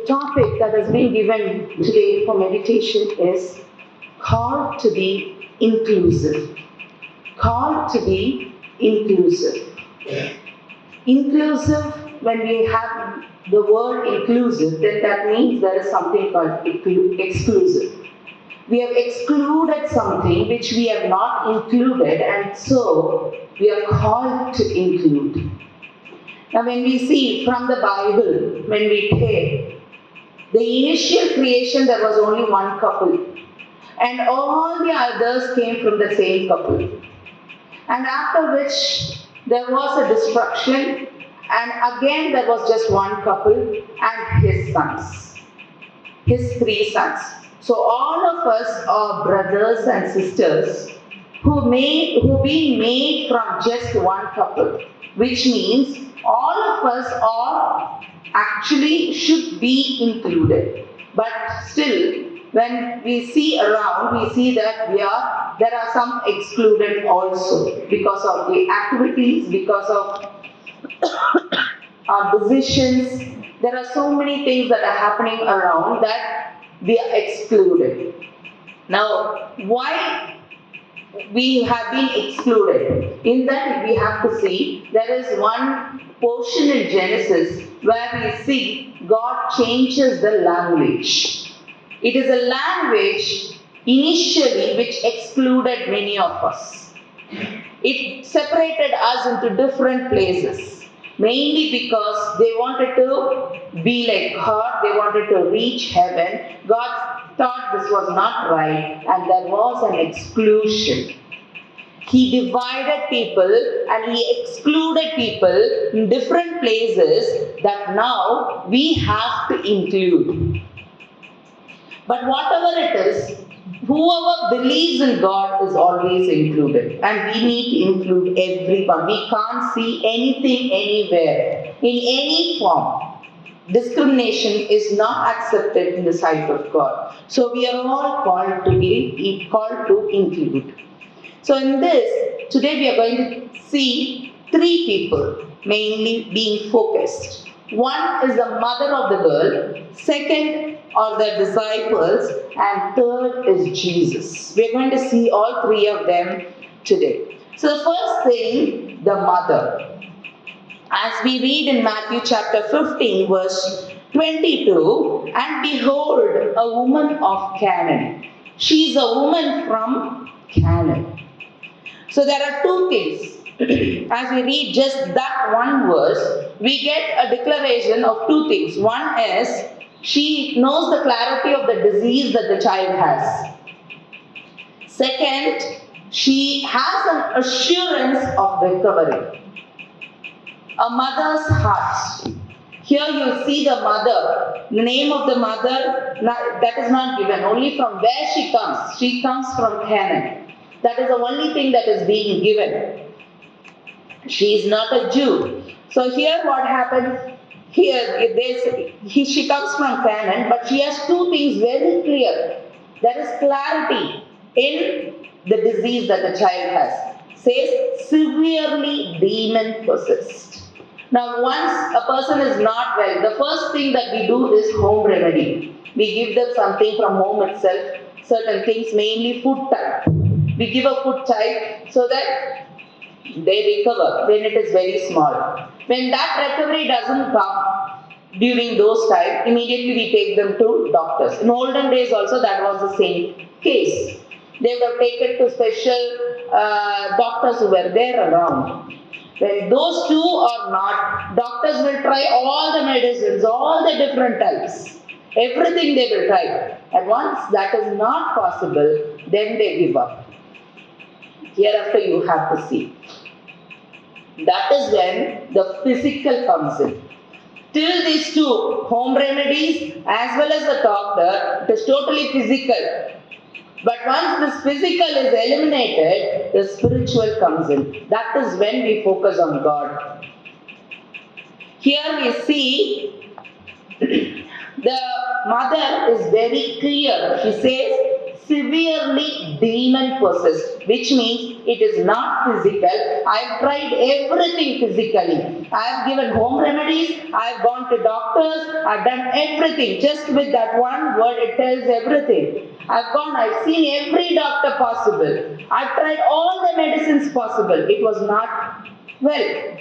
topic that has been given today for meditation is called to be inclusive. Called to be inclusive. Inclusive, when we have the word inclusive, then that means there is something called exclusive. We have excluded something which we have not included, and so we are called to include. Now, when we see from the Bible, when we take the initial creation, there was only one couple, and all the others came from the same couple. And after which there was a destruction, and again there was just one couple and his sons, his 3 sons. So all of us are brothers and sisters who being made from just one couple, which means all of us are actually should be included. But still, when we see around, we see that there are some excluded also because of the activities, because of our decisions. There are so many things that are happening around that we are excluded. Now, why we have been excluded? In that we have to see, there is one portion in Genesis where we see God changes the language. It is a language initially which excluded many of us. It separated us into different places, mainly because they wanted to be like God, they wanted to reach heaven. God thought this was not right, and there was an exclusion. He divided people and he excluded people in different places that now we have to include. But whatever it is, whoever believes in God is always included. And we need to include everyone. We can't see anything anywhere, in any form. Discrimination is not accepted in the sight of God. So we are all called to include. So in this, today we are going to see 3 people mainly being focused. One is the mother of the girl, second are the disciples, and third is Jesus. We are going to see all 3 of them today. So the first thing, the mother. As we read in Matthew chapter 15 verse 22, and behold, a woman of Canaan. She is a woman from Canaan. So there are 2 things. As we read just that one verse, we get a declaration of 2 things. One is, she knows the clarity of the disease that the child has. Second, she has an assurance of recovery. A mother's heart. Here you see the mother. The name of the mother, that is not given. Only from where she comes. She comes from Canaan. That is the only thing that is being given. She is not a Jew. So here what happens? Here she comes from Canaan, but she has 2 things very clear. There is clarity in the disease that the child has. Says, severely demon possessed. Now once a person is not well, the first thing that we do is home remedy. We give them something from home itself, certain things, mainly food type. We give a food type so that they recover when it is very small. When that recovery doesn't come during those times, immediately we take them to doctors. In olden days also that was the same case. They would have taken to special doctors who were there around. When those 2 are not, doctors will try all the medicines, all the different types. Everything they will try. And once that is not possible, then they give up. Hereafter you have to see. That is when the physical comes in. Till these 2, home remedies as well as the doctor, it is totally physical. But once this physical is eliminated, the spiritual comes in. That is when we focus on God. Here we see the mother is very clear. She says, severely demon possessed, which means it is not physical. I have tried everything physically. I have given home remedies, I have gone to doctors, I have done everything. Just with that one word, it tells everything. I've seen every doctor possible. I've tried all the medicines possible. It was not well.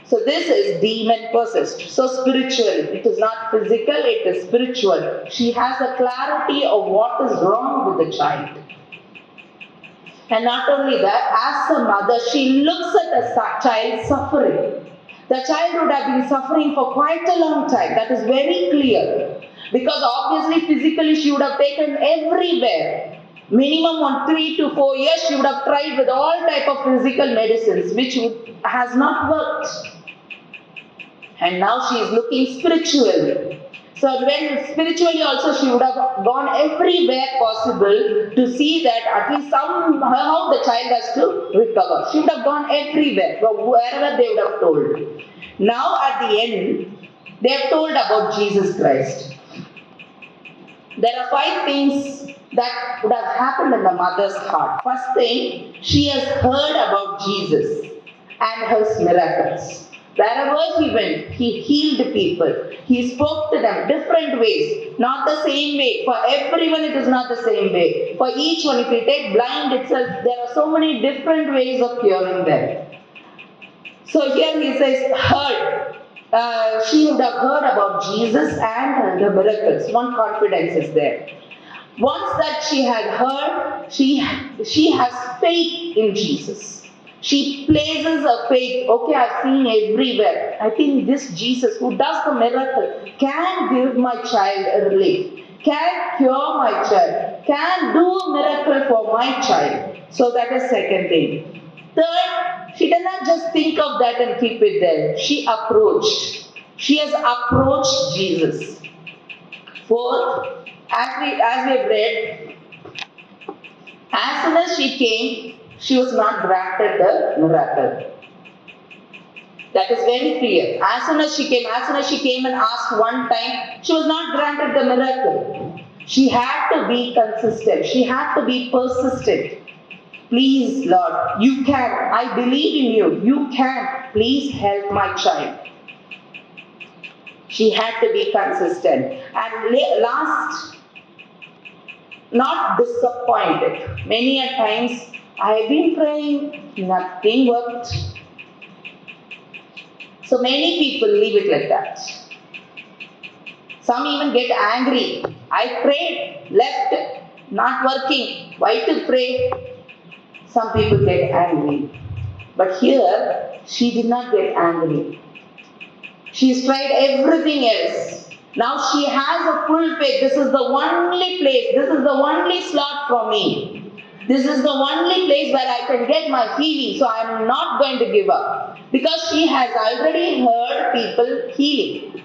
So this is demon possessed. So spiritual. It is not physical, it is spiritual. She has a clarity of what is wrong with the child. And not only that, as a mother, she looks at a child suffering. The child would have been suffering for quite a long time. That is very clear. Because obviously physically she would have taken everywhere. Minimum on 3 to 4 years she would have tried with all type of physical medicines which has not worked. And now she is looking spiritually. So when spiritually also she would have gone everywhere possible to see that at least somehow the child has to recover. She would have gone everywhere, wherever they would have told. Now at the end, they have told about Jesus Christ. There are 5 things that would have happened in the mother's heart. First thing, she has heard about Jesus and his miracles. Wherever he went, he healed people. He spoke to them different ways, not the same way. For everyone, it is not the same way. For each one, if you take blind itself, there are so many different ways of curing them. So here he says, heard. She would have heard about Jesus and the miracles. One confidence is there. Once that she had heard, she has faith in Jesus. She places her faith. Okay, I've seen everywhere. I think this Jesus who does the miracle can give my child a relief, can cure my child, can do a miracle for my child. So that is second thing. Third, she did not just think of that and keep it there. She approached. She has approached Jesus. Fourth, as we have read, as soon as she came, she was not granted the miracle. That is very clear. As soon as she came and asked one time, she was not granted the miracle. She had to be consistent. She had to be persistent. Please, Lord, you can. I believe in you. You can. Please help my child. She had to be consistent. And last, not disappointed. Many a times, I have been praying, nothing worked. So many people leave it like that. Some even get angry. I prayed, left, not working. Why to pray? Some people get angry. But here, she did not get angry. She's tried everything else. Now she has a full faith. This is the only place. This is the only slot for me. This is the only place where I can get my healing. So I am not going to give up. Because she has already heard people healing.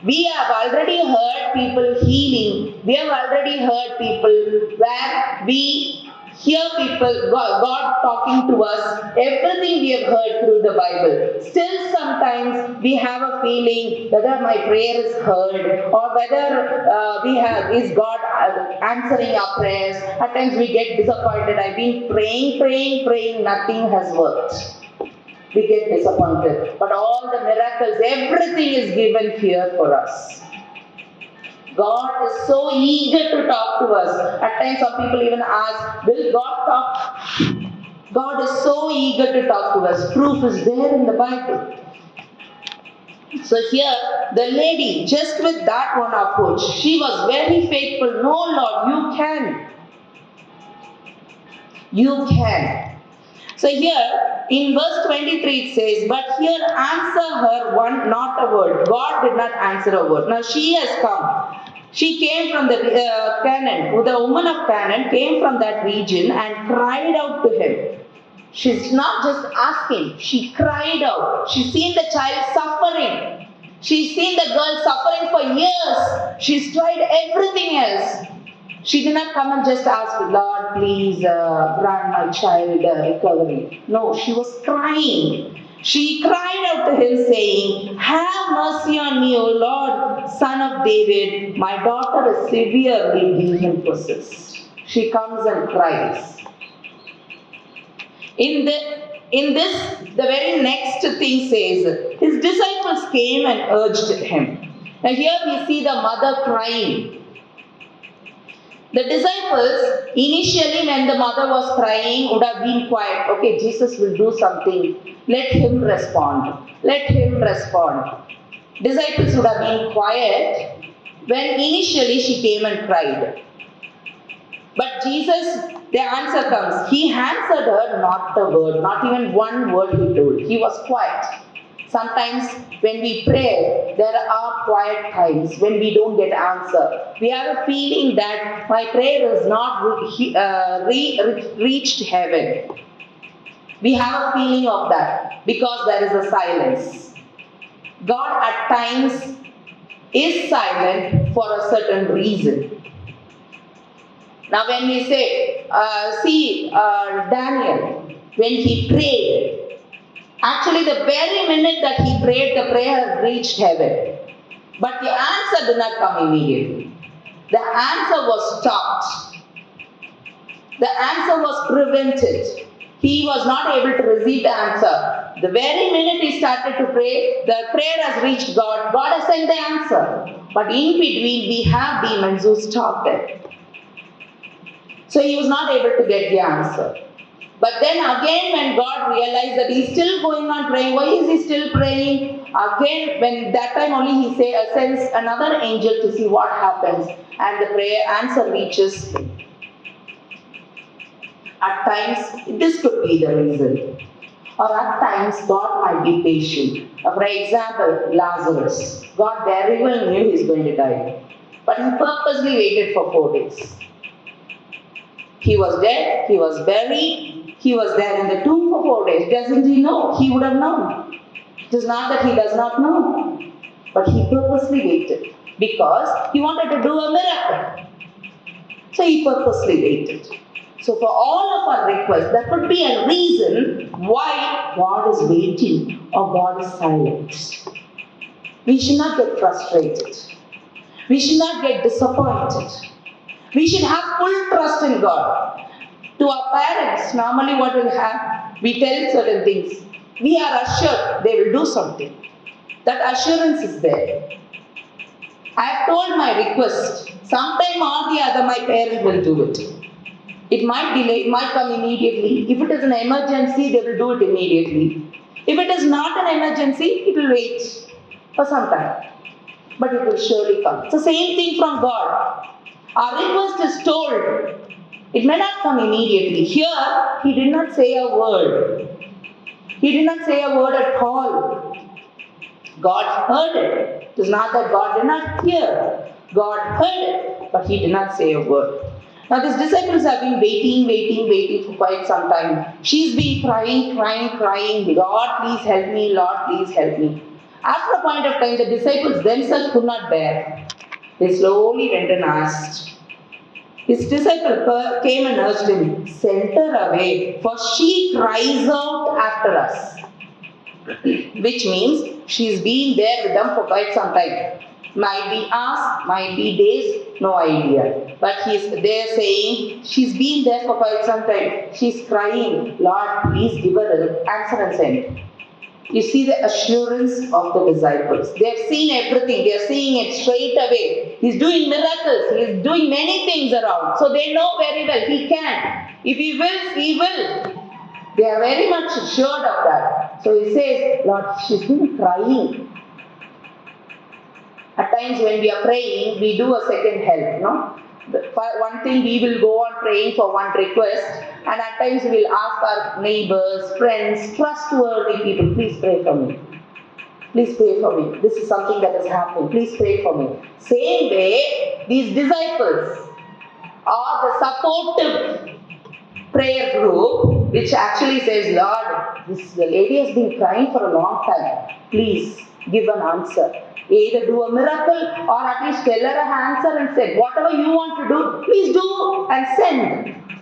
We have already heard people healing. We have already heard people where we hear people, God talking to us, everything we have heard through the Bible. Still sometimes we have a feeling whether my prayer is heard or whether is God answering our prayers. At times we get disappointed. I've been praying, nothing has worked. We get disappointed. But all the miracles, everything is given here for us. God is so eager to talk to us. At times some people even ask, will God talk? God is so eager to talk to us. Proof is there in the Bible. So here, the lady, just with that one approach, she was very faithful. No, Lord, you can. You can. So here, in verse 23 it says, but here answer her one, not a word. God did not answer a word. Now she has come. She came from the Canaan. The woman of Canaan came from that region and cried out to him. She's not just asking. She cried out. She's seen the child suffering. She's seen the girl suffering for years. She's tried everything else. She did not come and just ask, Lord, please grant my child recovery. No, she was crying. She cried out to him saying, have mercy on me, O Lord, Son of David. My daughter is severely demon possessed. she comes and cries. In this, the very next thing says, his disciples came and urged him. Now here we see the mother crying. The disciples, initially when the mother was crying, would have been quiet. Okay, Jesus will do something. Let him respond. Let him respond. Disciples would have been quiet when initially she came and cried. But Jesus, the answer comes. He answered her not a word, not even one word he told. He was quiet. Sometimes when we pray, there are quiet times when we don't get answer. We have a feeling that my prayer is not reached heaven. We have a feeling of that because there is a silence. God at times is silent for a certain reason. Now when we say, Daniel, when he prayed, actually, the very minute that he prayed, the prayer reached heaven. But the answer did not come immediately. The answer was stopped. The answer was prevented. He was not able to receive the answer. The very minute he started to pray, the prayer has reached God. God has sent the answer. But in between, we have demons who stopped it. So he was not able to get the answer. But then again when God realized that he's still going on praying, why is he still praying? Again, when that time only he sends another angel to see what happens and the prayer answer reaches him. At times, this could be the reason. Or at times, God might be patient. For example, Lazarus. God very well knew he's going to die. But he purposely waited for 4 days. He was dead, he was buried, he was there in the tomb for 4 days. Doesn't he know? He would have known. It is not that he does not know. But he purposely waited because he wanted to do a miracle. So he purposely waited. So for all of our requests, there could be a reason why God is waiting or God is silent. We should not get frustrated. We should not get disappointed. We should have full trust in God. To our parents, normally what will happen? We tell certain things. We are assured they will do something. That assurance is there. I have told my request. Sometime or the other, my parents will do it. It might delay, it might come immediately. If it is an emergency, they will do it immediately. If it is not an emergency, it will wait for some time. But it will surely come. It's the same thing from God. Our request is told. It may not come immediately. Here, he did not say a word. He did not say a word at all. God heard it. It is not that God did not hear. God heard it, but he did not say a word. Now these disciples have been waiting for quite some time. She's been crying. Lord, please help me. Lord, please help me. After a point of time, the disciples themselves could not bear. They slowly went and asked. His disciple came and urged him, send her away, for she cries out after us. Which means she's been there with them for quite some time. Might be hours, might be days, no idea. But he's there saying, she's been there for quite some time. She's crying, Lord, please give her an answer and send. You see the assurance of the disciples. They have seen everything. They are seeing it straight away. He's doing miracles. He is doing many things around. So they know very well he can. If he wills, he will. They are very much assured of that. So he says, Lord, she's been crying. At times when we are praying, we do a second help, no? One thing we will go on praying for one request, and at times we will ask our neighbors, friends, trustworthy people, please pray for me. Please pray for me. This is something that is happening. Please pray for me. Same way, these disciples are the supportive prayer group, which actually says, Lord, the lady has been crying for a long time. Please give an answer. Either do a miracle or at least tell her an answer and say, whatever you want to do, please do and send.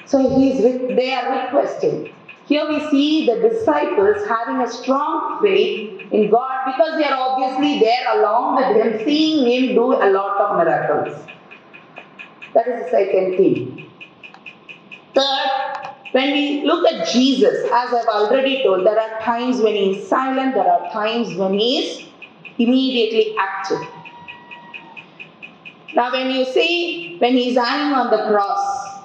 So they are requesting. Here we see the disciples having a strong faith in God because they are obviously there along with him, seeing him do a lot of miracles. That is the second thing. Third, when we look at Jesus, as I've already told, there are times when he is silent, there are times when he is immediately active. Now, when you see, when he is hanging on the cross,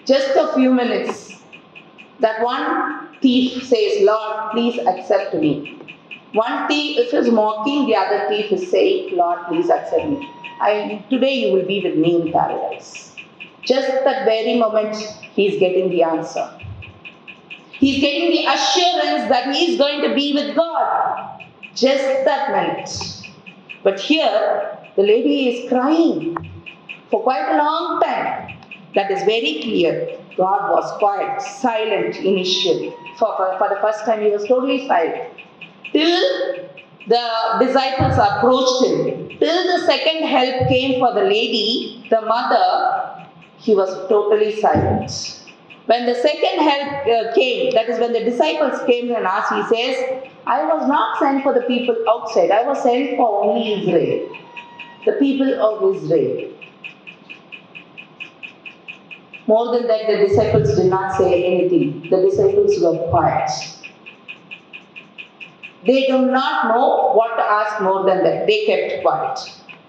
just a few minutes, that one thief says, Lord, please accept me. One thief is mocking, the other thief is saying, Lord, please accept me. Today you will be with me in paradise. Just that very moment, he is getting the answer. He is getting the assurance that he is going to be with God. Just that minute. But here, the lady is crying for quite a long time. That is very clear. God was quiet, silent initially. For the first time, he was totally silent. Till the disciples approached him, till the second help came for the lady, the mother, he was totally silent. When the second help came, that is when the disciples came and asked, he says, I was not sent for the people outside, I was sent for only Israel, the people of Israel. More than that, the disciples did not say anything. The disciples were quiet. They do not know what to ask more than that. They kept quiet.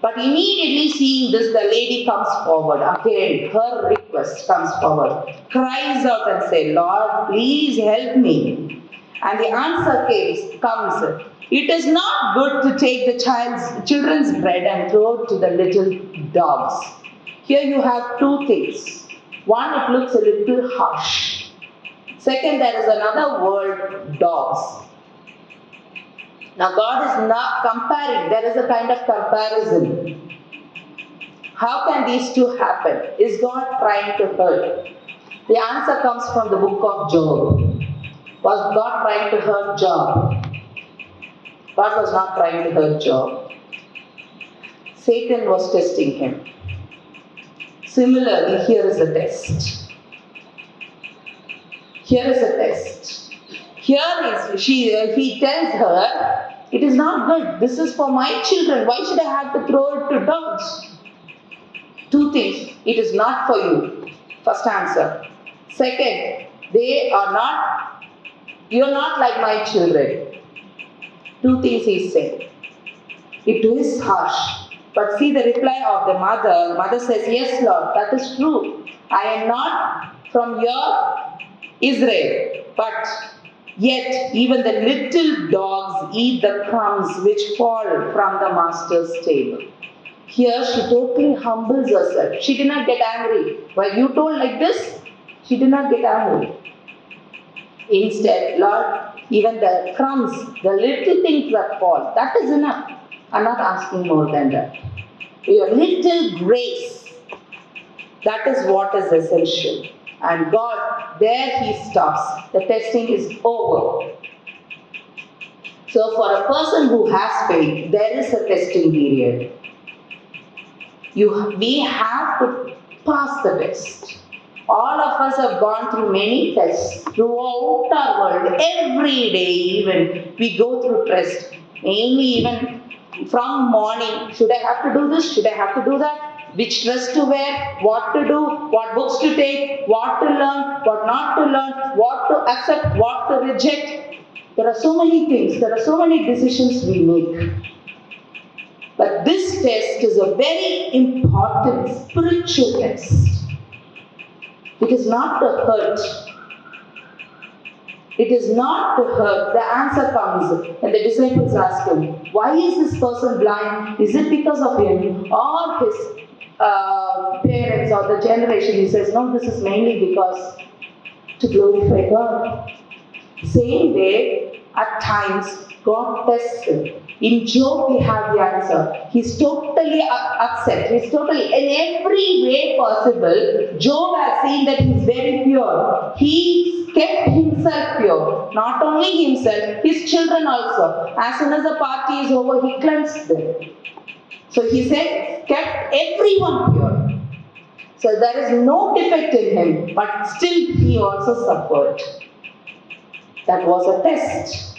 But immediately seeing this, the lady comes forward. Again, her request comes forward. Cries out and says, Lord, please help me. And the answer comes. It is not good to take the children's bread and throw it to the little dogs. Here you have two things. One, it looks a little harsh. Second, there is another word, dogs. Now God is not comparing, there is a kind of comparison. How can these two happen? Is God trying to hurt? The answer comes from the book of Job. Was God trying to hurt Job? God was not trying to hurt Job. Satan was testing him. Similarly, here is a test. Here is a test. He tells her, it is not good. This is for my children. Why should I have to throw it to dogs? Two things. It is not for you. First answer. Second, you're not like my children. Two things he said. It is harsh. But see the reply of the mother. The mother says, yes, Lord, that is true. I am not from your Israel. But yet, even the little dogs eat the crumbs which fall from the master's table. Here, she totally humbles herself. She did not get angry. Why you told like this? She did not get angry. Instead, Lord, even the crumbs, the little things that fall, that is enough. I'm not asking more than that. Your little grace, that is what is essential. And God, there He stops. The testing is over. So for a person who has faith, there is a testing period. We have to pass the test. All of us have gone through many tests throughout our world. Every day even we go through tests. Mainly even from morning, should I have to do this? Should I have to do that? Which dress to wear? What to do? What books to take? What to learn? What not to learn? What to accept? What to reject? There are so many things. There are so many decisions we make. But this test is a very important spiritual test. It is not to hurt. It is not to hurt. The answer comes and the disciples ask him, why is this person blind? Is it because of him or his parents or the generation? He says, no, this is mainly because to glorify God. Same way, at times, God tests him. In Job, we have the answer. He's totally upset. He's totally, in every way possible, Job has seen that he's very pure. He kept himself pure. Not only himself, his children also. As soon as the party is over, he cleansed them. So he said, kept everyone pure. So there is no defect in him, but still he also suffered. That was a test.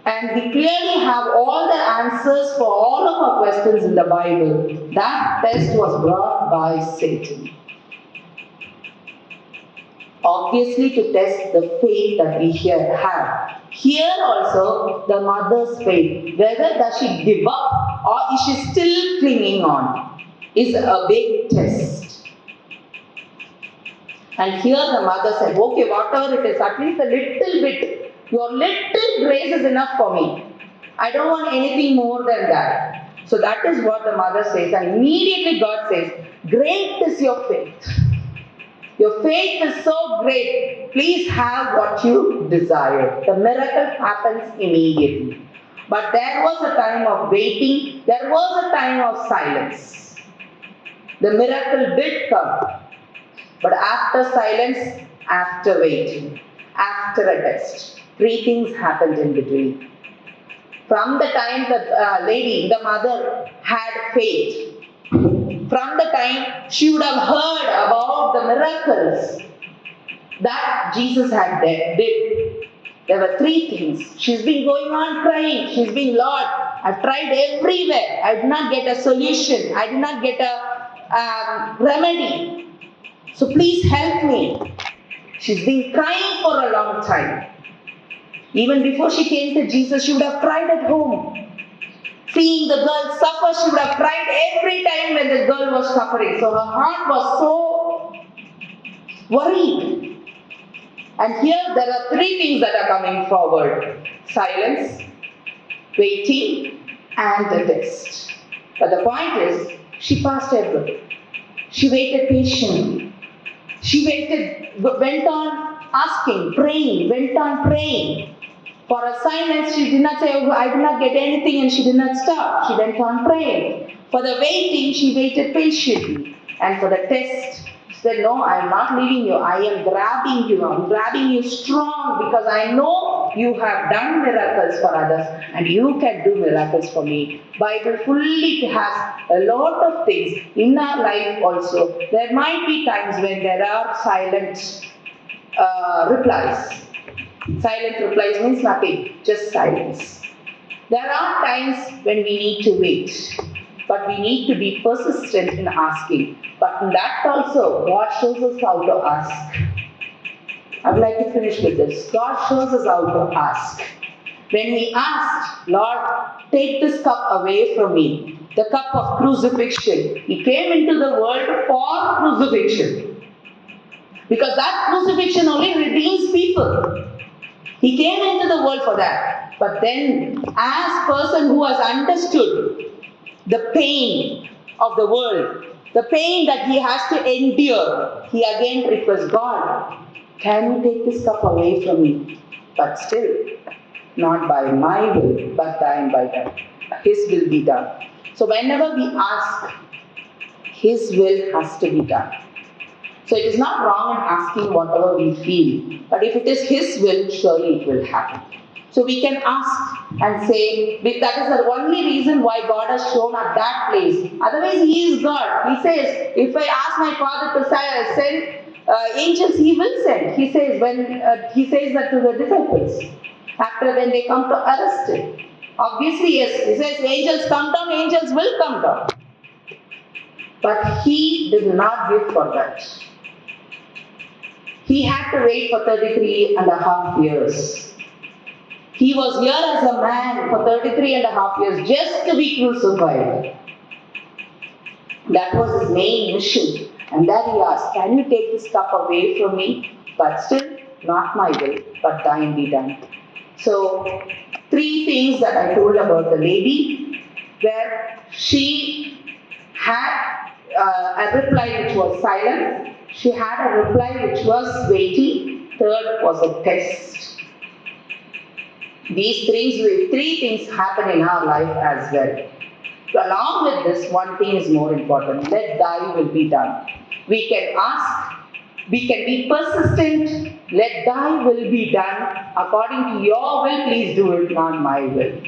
And we clearly have all the answers for all of our questions in the Bible. That test was brought brought by Satan. Obviously, to test the faith that we here have. Here also, the mother's faith, whether does she give up or is she still clinging on, is a big test. And here the mother said, okay, whatever it is, at least a little bit, your little grace is enough for me. I don't want anything more than that. So that is what the mother says. And immediately God says, great is your faith. Your faith is so great. Please have what you desire. The miracle happens immediately. But there was a time of waiting. There was a time of silence. The miracle did come. But after silence, after waiting, after a test, three things happened in between. From the time the lady, the mother, had faith, from the time she would have heard about the miracles that Jesus had did, there were three things. She's been going on crying. She's been, Lord, I've tried everywhere. I did not get a solution. I did not get a remedy. So please help me. She's been crying for a long time. Even before she came to Jesus, she would have cried at home. Seeing the girl suffer, she would have cried every time when the girl was suffering. So her heart was so worried. And here there are three things that are coming forward. Silence, waiting, and the test. But the point is, she passed everything. She waited patiently. She went on asking, praying, went on praying. For a silence, she did not say, oh, I did not get anything, and she did not stop. She went on praying. For the waiting, she waited patiently. And for the test, she said, no, I am not leaving you. I am grabbing you. I am grabbing you strong because I know you have done miracles for others and you can do miracles for me. Bible fully has a lot of things in our life also. There might be times when there are silent replies. Silent replies means nothing, just silence. There are times when we need to wait, but we need to be persistent in asking. But in that also, God shows us how to ask. I would like to finish with this. God shows us how to ask. When we asked, Lord, take this cup away from me, the cup of crucifixion. He came into the world for crucifixion. Because that crucifixion only redeems people. He came into the world for that. But then, as person who has understood the pain of the world, the pain that he has to endure, he again requests God, can you take this cup away from me? But still, not by my will, but thine by thine. His will be done. So whenever we ask, His will has to be done. So it is not wrong in asking whatever we feel, but if it is His will, surely it will happen. So we can ask and say, that is the only reason why God has shown at that place. Otherwise, He is God. He says, if I ask my Father to send angels, He will send. He says He says that to the disciples after when they come to arrest Him. Obviously, yes, He says, angels come down, angels will come down. But He did not give for that. He had to wait for 33 and a half years. He was here as a man for 33 and a half years just to be crucified. That was His main mission. And then He asked, can you take this cup away from me? But still, not my will, but thine be done. So, three things that I told about the lady, where she had a reply which was silence. She had a reply which was waiting. Third was a test. These three things happen in our life as well. So along with this, one thing is more important. Let thy will be done. We can ask, we can be persistent. Let thy will be done. According to your will, please do it, not my will.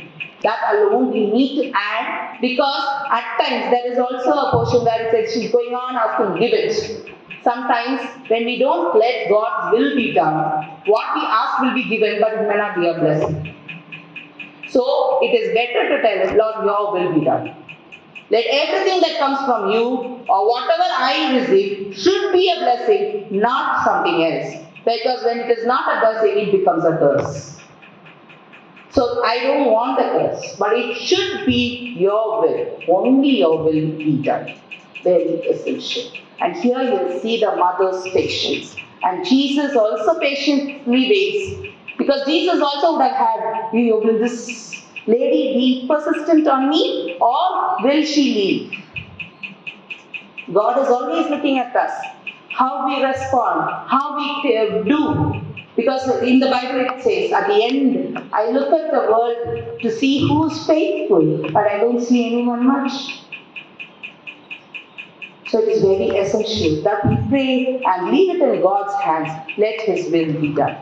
That alone we need to add, because at times there is also a portion where it says she's going on asking, give it. Sometimes when we don't let God's will be done, what we ask will be given, but it may not be a blessing. So it is better to tell us, Lord, your will be done. Let everything that comes from you or whatever I receive should be a blessing, not something else. Because when it is not a blessing, it becomes a curse. So I don't want the curse, but it should be your will. Only your will be done. Very essential. And here you see the mother's patience. And Jesus also patiently waits. Because Jesus also would have had, will this lady be persistent on me or will she leave? God is always looking at us. How we respond, how we do. Because in the Bible it says, at the end, I look at the world to see who's faithful, but I don't see anyone much. So it is very essential that we pray and leave it in God's hands. Let His will be done.